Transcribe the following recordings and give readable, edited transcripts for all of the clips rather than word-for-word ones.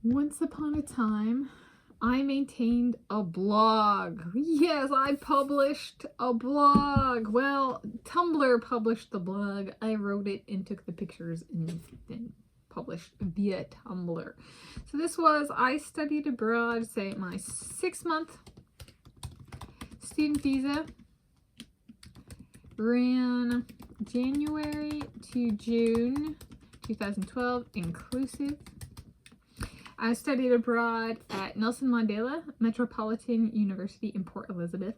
Once upon a time, I maintained a blog. Yes, I published a blog. Well, Tumblr published the blog. I wrote it and took the pictures and then published via Tumblr. So this was, I studied abroad, say my 6-month student visa. Ran January to June 2012 inclusive. I studied abroad at Nelson Mandela Metropolitan University in Port Elizabeth,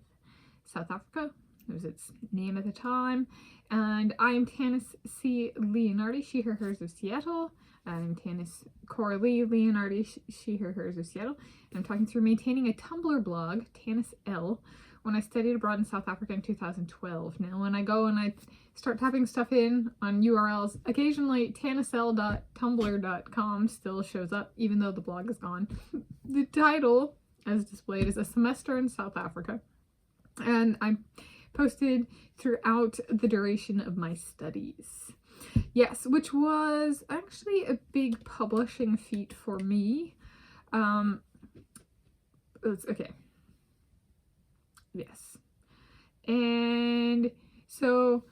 South Africa. It was its name at the time. And I'm Tanis C. Leonhardi, she, her, hers of Seattle. I'm Tanis Coralee Leonhardi, she, her, hers of Seattle. And I'm talking through maintaining a Tumblr blog, tanisl, when I studied abroad in South Africa in 2012. Now, when I go and I start typing stuff in on URLs, occasionally tanisl.tumblr.com still shows up, even though the blog is gone. The title, as displayed, is A Semester in South Africa. And I posted throughout the duration of my studies. Yes, which was actually a big publishing feat for me. Okay. Yes. And so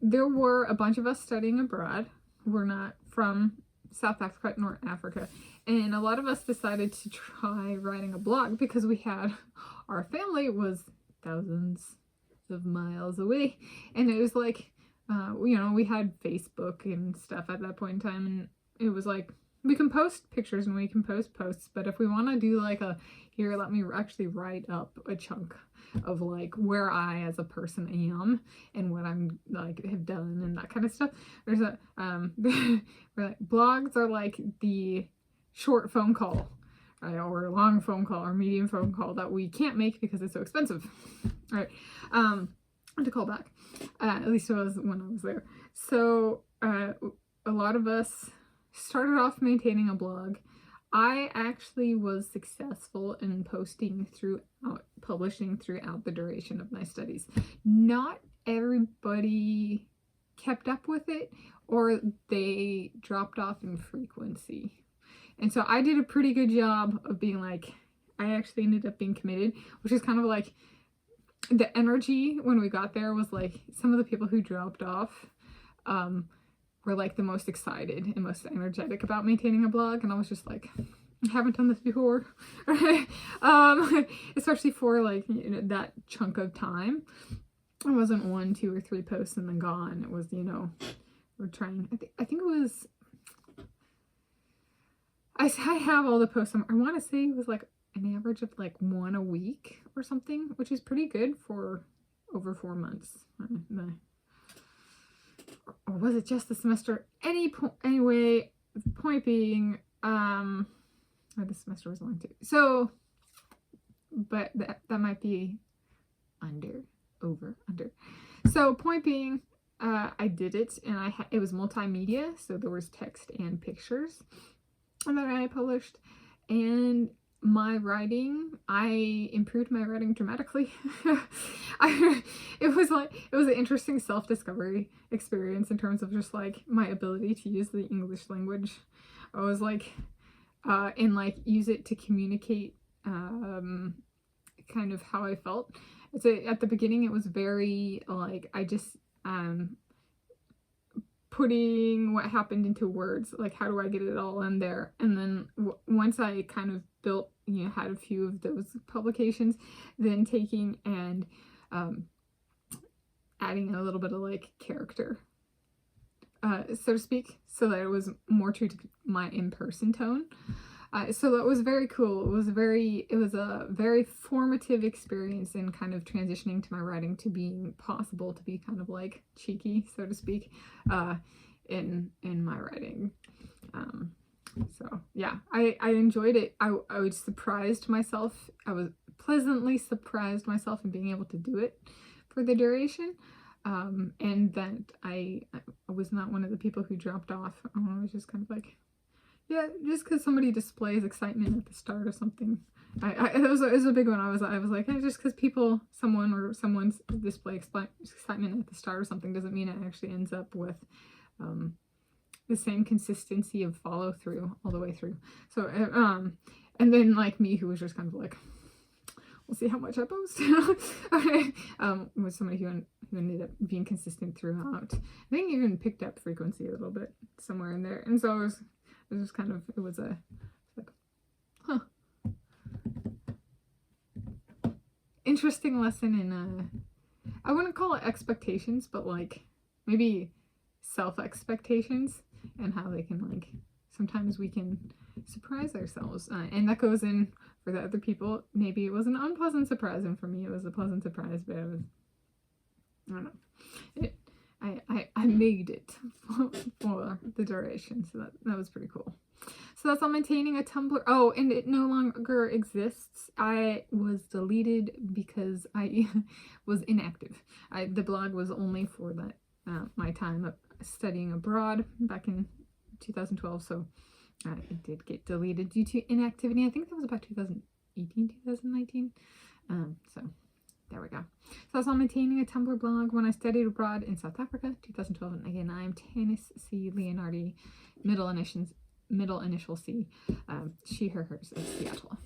there were a bunch of us studying abroad. We're not from South Africa nor Africa. And a lot of us decided to try writing a blog because we had, our family was thousands of miles away. And it was like, we had Facebook and stuff at that point in time. And it was like, we can post pictures and we can post posts. But if we want to do like here, let me actually write up a chunk of like where I as a person am and what I'm like have done and that kind of stuff. There's a blogs are like the short phone call, right, or a long phone call or medium phone call that we can't make because it's so expensive. All right, to call back, at least it was when I was there. So a lot of us started off maintaining a blog. I actually was successful in publishing throughout the duration of my studies. Not everybody kept up with it, or they dropped off in frequency. And so I did a pretty good job of being like, I actually ended up being committed, which is kind of like the energy when we got there was like some of the people who dropped off were like the most excited and most energetic about maintaining a blog, and I was just like, I haven't done this before. Especially for like that chunk of time. It wasn't 1, 2, or 3 posts and then gone. It was, we're trying, I think it was, I have all the posts. I want to say it was like an average of like 1 a week or something, which is pretty good for over 4 months. Or was it just the semester? Anyway, the point being, the semester was long too. So, but that might be under. So, point being, I did it, and it was multimedia, so there was text and pictures that I published, and my writing, I improved my writing dramatically. It was an interesting self-discovery experience in terms of just like my ability to use the English language. I was like, and like use it to communicate kind of how I felt. So at the beginning it was very like I just putting what happened into words, like how do I get it all in there, and then once I kind of built, had a few of those publications, then taking and adding a little bit of like character, so to speak, so that it was more true to my in-person tone. So that was very cool. It was a very formative experience in kind of transitioning to my writing to being possible to be kind of like cheeky, so to speak, in my writing. So yeah, I enjoyed it. I was surprised myself. I was pleasantly surprised myself in being able to do it for the duration. And that I was not one of the people who dropped off. I was just kind of like, yeah, just because somebody displays excitement at the start or something. It was a big one. I was like, hey, just because someone's display excitement at the start or something doesn't mean it actually ends up with the same consistency of follow through all the way through. So and then like me, who was just kind of like, we'll see how much I post. Okay. Was somebody who ended up being consistent throughout. I think even picked up frequency a little bit somewhere in there. And so it was just kind of, it was like, huh. Interesting lesson in, I wouldn't call it expectations, but like maybe self-expectations and how they can like, sometimes we can surprise ourselves. And that goes in for the other people. Maybe it was an unpleasant surprise, and for me it was a pleasant surprise, but it was, I don't know. I made it for the duration, so that was pretty cool. So that's on maintaining a Tumblr. Oh, and it no longer exists. I was deleted because I was inactive. The blog was only for that my time of studying abroad back in 2012, so it did get deleted due to inactivity. I think that was about 2018, 2019. So there we go. So I was on maintaining a Tumblr blog when I studied abroad in South Africa, 2012. And again, I'm Tanis C. Leonhardi, middle initial C. She, her, hers of Seattle.